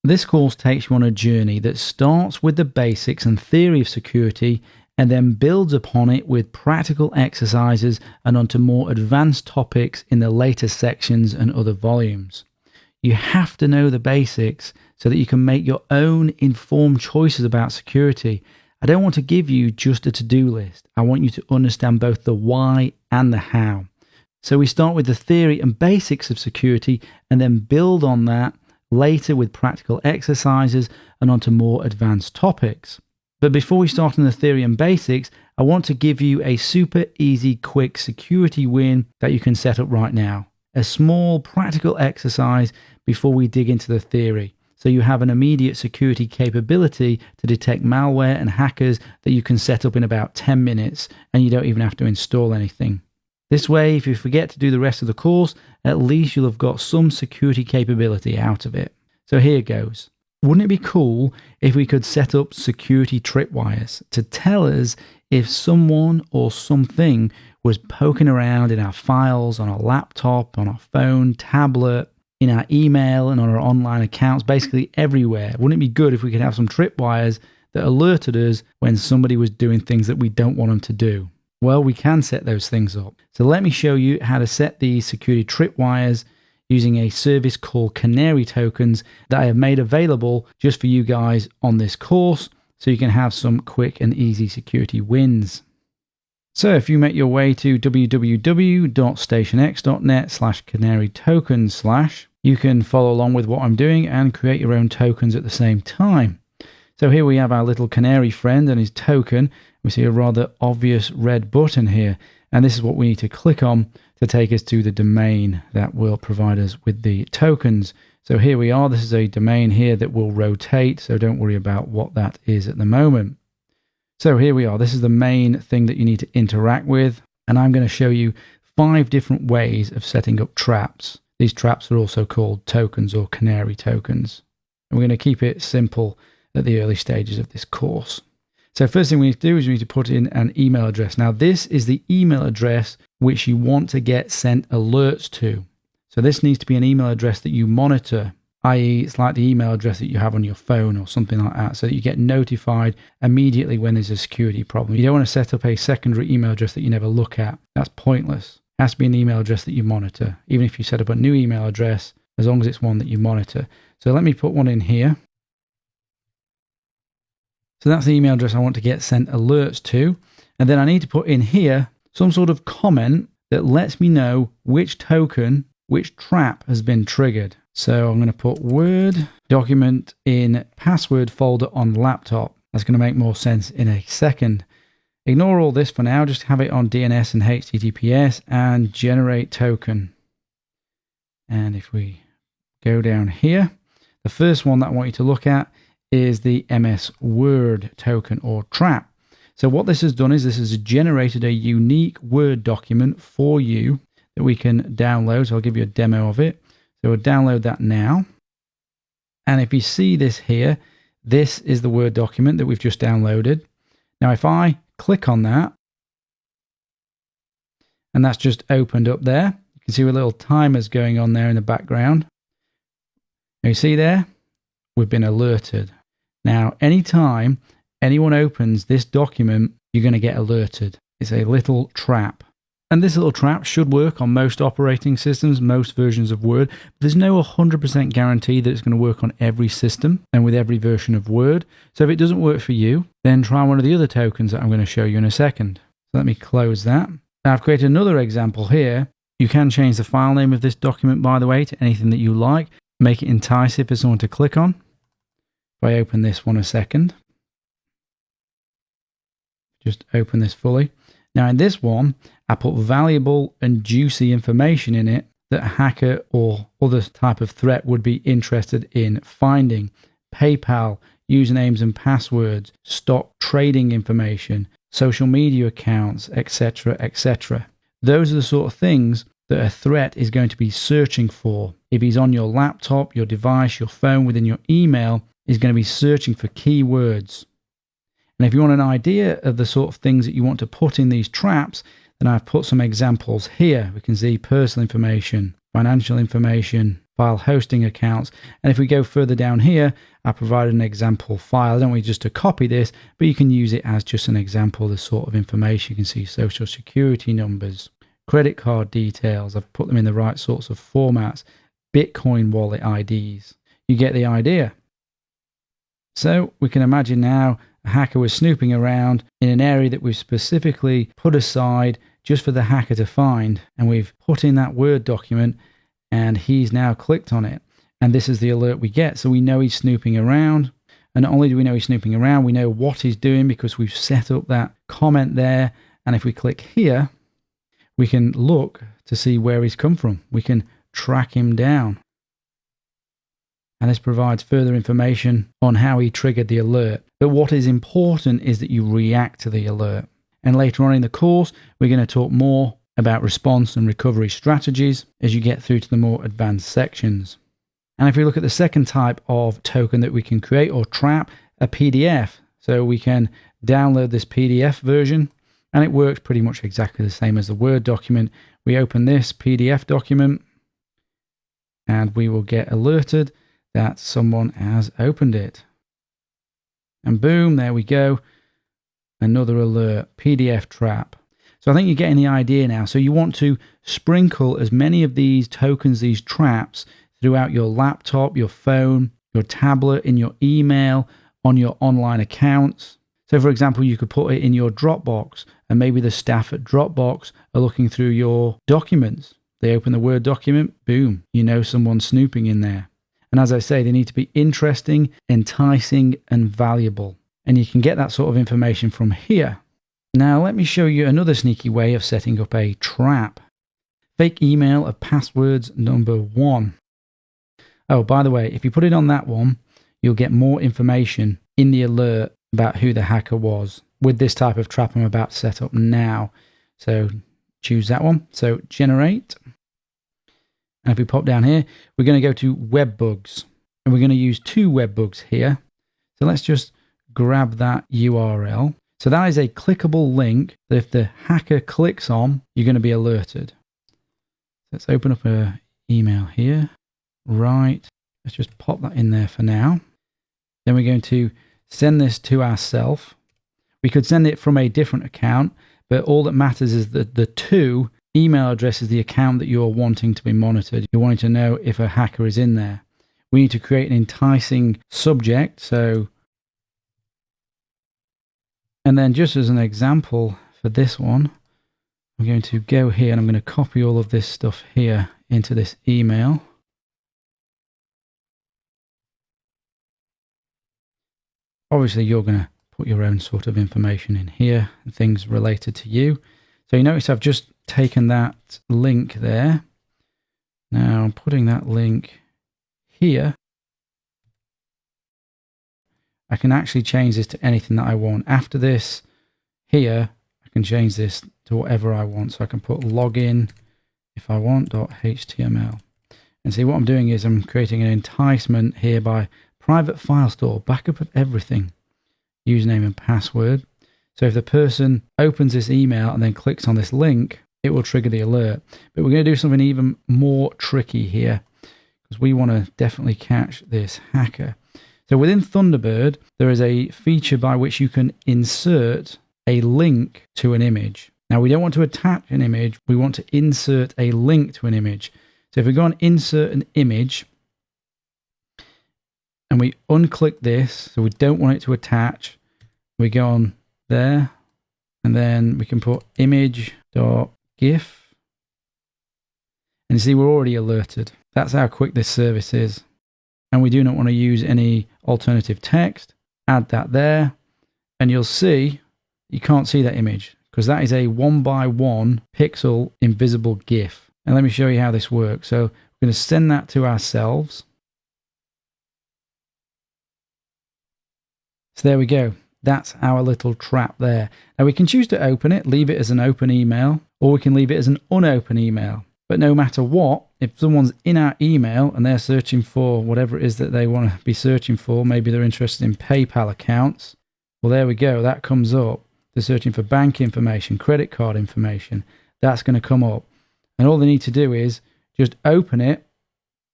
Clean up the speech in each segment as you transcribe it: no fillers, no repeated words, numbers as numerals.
This course takes you on a journey that starts with the basics and theory of security and then builds upon it with practical exercises and onto more advanced topics in the later sections and other volumes. You have to know the basics so that you can make your own informed choices about security. I don't want to give you just a to-do list. I want you to understand both the why and the how. So we start with the theory and basics of security and then build on that later with practical exercises and onto more advanced topics. But before we start on the theory and basics, I want to give you a super easy, quick security win that you can set up right now. A small practical exercise before we dig into the theory. So you have an immediate security capability to detect malware and hackers that you can set up in about 10 minutes and you don't even have to install anything. This way, if you forget to do the rest of the course, at least you'll have got some security capability out of it. So here goes. Wouldn't it be cool if we could set up security tripwires to tell us if someone or something was poking around in our files, on our laptop, on our phone, tablet, in our email and on our online accounts, basically everywhere? Wouldn't it be good if we could have some tripwires that alerted us when somebody was doing things that we don't want them to do? Well, we can set those things up. So let me show you how to set these security tripwires using a service called Canary Tokens that I have made available just for you guys on this course, so you can have some quick and easy security wins. So if you make your way to www.stationx.net/canarytokens/, you can follow along with what I'm doing and create your own tokens at the same time. So here we have our little canary friend and his token. We see a rather obvious red button here, and this is what we need to click on to take us to the domain that will provide us with the tokens. So here we are. This is a domain here that will rotate, so don't worry about what that is at the moment. So here we are. This is the main thing that you need to interact with, and I'm going to show you 5 different ways of setting up traps. These traps are also called tokens or canary tokens. And we're going to keep it simple at the early stages of this course. So first thing we need to do is we need to put in an email address. Now this is the email address which you want to get sent alerts to. So this needs to be an email address that you monitor, i.e. it's like the email address that you have on your phone or something like that, so that you get notified immediately when there's a security problem. You don't want to set up a secondary email address that you never look at. That's pointless. It has to be an email address that you monitor. Even if you set up a new email address, as long as it's one that you monitor. So let me put one in here. So that's the email address I want to get sent alerts to. And then I need to put in here some sort of comment that lets me know which token, which trap has been triggered. So I'm going to put Word document in password folder on laptop. That's going to make more sense in a second. Ignore all this for now. Just have it on DNS and HTTPS and generate token. And if we go down here, the first one that I want you to look at is the MS Word token or trap. So what this has done is this has generated a unique Word document for you that we can download. So I'll give you a demo of it. So we'll download that now. And if you see this here, this is the Word document that we've just downloaded. Now if I click on that, and that's just opened up there, you can see a little timer's going on there in the background. Now you see there, we've been alerted. Now, anytime anyone opens this document, you're going to get alerted. It's a little trap. And this little trap should work on most operating systems, most versions of Word. But there's no 100% guarantee that it's going to work on every system and with every version of Word. So if it doesn't work for you, then try one of the other tokens that I'm going to show you in a second. So let me close that. Now I've created another example here. You can change the file name of this document, by the way, to anything that you like. Make it enticing for someone to click on. If I open this one a second, just open this fully. Now in this one, I put valuable and juicy information in it that a hacker or other type of threat would be interested in finding. PayPal, usernames and passwords, stock trading information, social media accounts, etc., etc. Those are the sort of things that a threat is going to be searching for. If he's on your laptop, your device, your phone, within your email, he's going to be searching for keywords. And if you want an idea of the sort of things that you want to put in these traps, then I've put some examples here. We can see personal information, financial information, file hosting accounts. And if we go further down here, I provided an example file. I don't want you just to copy this, but you can use it as just an example of the sort of information. You can see social security numbers, credit card details. I've put them in the right sorts of formats, Bitcoin wallet IDs. You get the idea. So we can imagine now a hacker was snooping around in an area that we've specifically put aside just for the hacker to find. And we've put in that Word document and he's now clicked on it. And this is the alert we get. So we know he's snooping around. And not only do we know he's snooping around, we know what he's doing because we've set up that comment there. And if we click here, we can look to see where he's come from. We can track him down. And this provides further information on how he triggered the alert. But what is important is that you react to the alert. And later on in the course, we're going to talk more about response and recovery strategies as you get through to the more advanced sections. And if we look at the second type of token that we can create or trap, a PDF. So we can download this PDF version and it works pretty much exactly the same as the Word document. We open this PDF document and we will get alerted that someone has opened it. And boom, there we go. Another alert, PDF trap. So I think you're getting the idea now. So you want to sprinkle as many of these tokens, these traps, throughout your laptop, your phone, your tablet, in your email, on your online accounts. So for example, you could put it in your Dropbox and maybe the staff at Dropbox are looking through your documents. They open the Word document, boom, you know someone's snooping in there. And as I say, they need to be interesting, enticing, and valuable. And you can get that sort of information from here. Now, let me show you another sneaky way of setting up a trap. Fake email of passwords number 1. Oh, by the way, if you put it on that one, you'll get more information in the alert about who the hacker was with this type of trap I'm about to set up now. So choose that one. So generate. And if we pop down here, we're going to go to web bugs. And we're going to use 2 web bugs here. So let's just grab that URL. So that is a clickable link that if the hacker clicks on, you're going to be alerted. Let's open up an email here. Right. Let's just pop that in there for now. Then we're going to send this to ourselves. We could send it from a different account, but all that matters is that the 2 email address is the account that you're wanting to be monitored. You're wanting to know if a hacker is in there. We need to create an enticing subject. And then just as an example for this one, I'm going to go here and I'm going to copy all of this stuff here into this email. Obviously, you're going to put your own sort of information in here and things related to you. So you notice I've just taken that link there. Now I'm putting that link here. I can actually change this to anything that I want. After this, here, I can change this to whatever I want. So I can put login, if I want, .html. And see what I'm doing is I'm creating an enticement here by private file store, backup of everything, username and password. So if the person opens this email and then clicks on this link, it will trigger the alert. But we're going to do something even more tricky here because we want to definitely catch this hacker. So within Thunderbird, there is a feature by which you can insert a link to an image. Now, we don't want to attach an image. We want to insert a link to an image. So if we go on insert an image and we unclick this, so we don't want it to attach, we go on there and then we can put image.gif. And you see, we're already alerted. That's how quick this service is. And we do not want to use any alternative text. Add that there. And you'll see, you can't see that image because that is a 1x1 pixel invisible GIF. And let me show you how this works. So we're going to send that to ourselves. So there we go. That's our little trap there. Now we can choose to open it, leave it as an open email, or we can leave it as an unopened email. But no matter what, if someone's in our email and they're searching for whatever it is that they want to be searching for, maybe they're interested in PayPal accounts, well, there we go. That comes up. They're searching for bank information, credit card information. That's going to come up. And all they need to do is just open it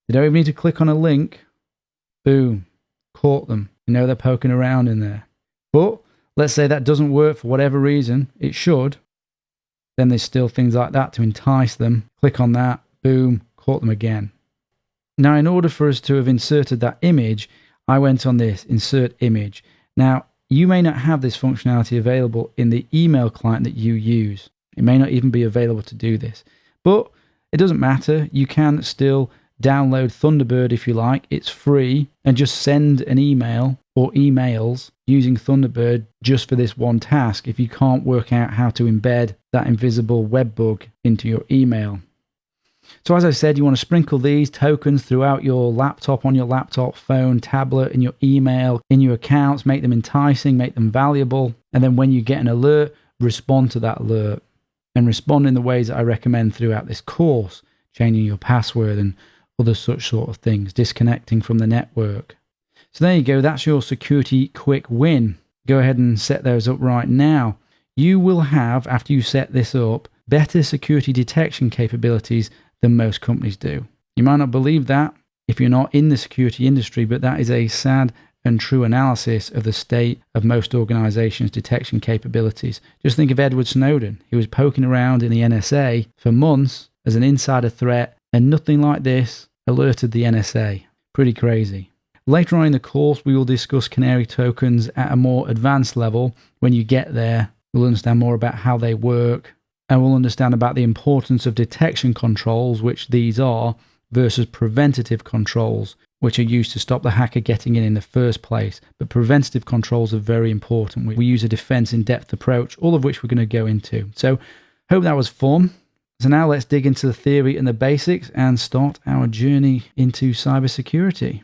They don't even need to click on a link. Boom, caught them. You know they're poking around in there. But let's say that doesn't work for whatever reason. It should. Then there's still things like that to entice them. Click on that. Boom, caught them again. Now, in order for us to have inserted that image, I went on this, insert image. Now, you may not have this functionality available in the email client that you use. It may not even be available to do this. But it doesn't matter. You can still download Thunderbird if you like. It's free. And just send an email or emails using Thunderbird just for this one task if you can't work out how to embed that invisible web bug into your email. So as I said, you want to sprinkle these tokens throughout your laptop, on your laptop, phone, tablet, in your email, in your accounts, make them enticing, make them valuable. And then when you get an alert, respond to that alert. And respond in the ways that I recommend throughout this course, changing your password and other such sort of things, disconnecting from the network. So there you go, that's your security quick win. Go ahead and set those up right now. You will have, after you set this up, better security detection capabilities than most companies do. You might not believe that if you're not in the security industry, but that is a sad and true analysis of the state of most organizations' detection capabilities. Just think of Edward Snowden. He was poking around in the NSA for months as an insider threat, and nothing like this alerted the NSA. Pretty crazy. Later on in the course, we will discuss canary tokens at a more advanced level. When you get there, we'll understand more about how they work, and we'll understand about the importance of detection controls, which these are, versus preventative controls, which are used to stop the hacker getting in the first place. But preventative controls are very important. We use a defense in-depth approach, all of which we're going to go into. So hope that was fun. So now let's dig into the theory and the basics and start our journey into cybersecurity.